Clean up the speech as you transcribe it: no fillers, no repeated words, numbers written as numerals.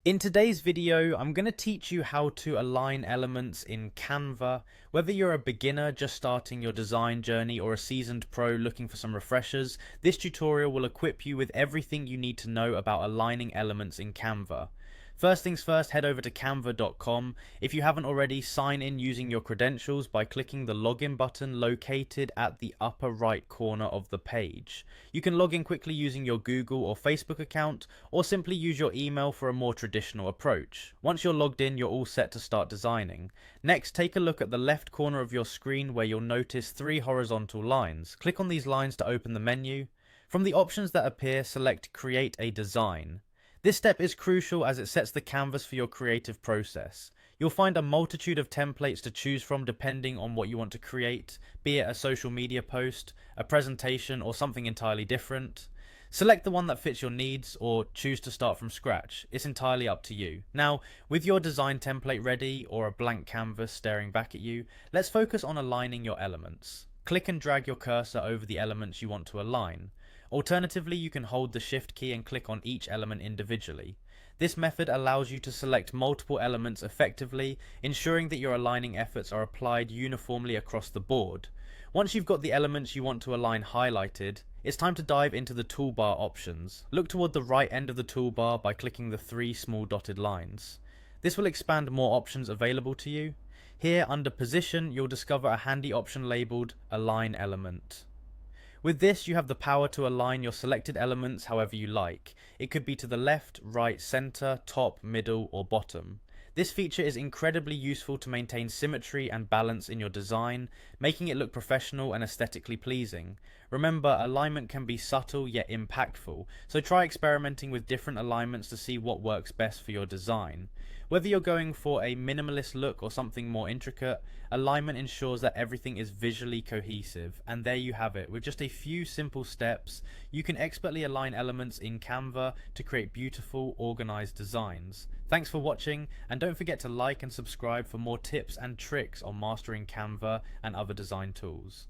In today's video, I'm going to teach you how to align elements in Canva. Whether you're a beginner just starting your design journey or a seasoned pro looking for some refreshers, this tutorial will equip you with everything you need to know about aligning elements in Canva. First things first, head over to canva.com. If you haven't already, sign in using your credentials by clicking the login button located at the upper right corner of the page. You can log in quickly using your Google or Facebook account, or simply use your email for a more traditional approach. Once you're logged in, you're all set to start designing. Next, take a look at the left corner of your screen where you'll notice three horizontal lines. Click on these lines to open the menu. From the options that appear, select Create a Design. This step is crucial as it sets the canvas for your creative process. You'll find a multitude of templates to choose from depending on what you want to create, be it a social media post, a presentation, or something entirely different. Select the one that fits your needs or choose to start from scratch. It's entirely up to you. Now, with your design template ready or a blank canvas staring back at you, let's focus on aligning your elements. Click and drag your cursor over the elements you want to align. Alternatively, you can hold the Shift key and click on each element individually. This method allows you to select multiple elements effectively, ensuring that your aligning efforts are applied uniformly across the board. Once you've got the elements you want to align highlighted, it's time to dive into the toolbar options. Look toward the right end of the toolbar by clicking the three small dotted lines. This will expand more options available to you. Here, under Position, you'll discover a handy option labeled Align Element. With this, you have the power to align your selected elements however you like. It could be to the left, right, center, top, middle, or bottom. This feature is incredibly useful to maintain symmetry and balance in your design, making it look professional and aesthetically pleasing. Remember, alignment can be subtle yet impactful, so try experimenting with different alignments to see what works best for your design. Whether you're going for a minimalist look or something more intricate, alignment ensures that everything is visually cohesive. And there you have it. With just a few simple steps, you can expertly align elements in Canva to create beautiful, organized designs. Thanks for watching, and don't forget to like and subscribe for more tips and tricks on mastering Canva and other design tools.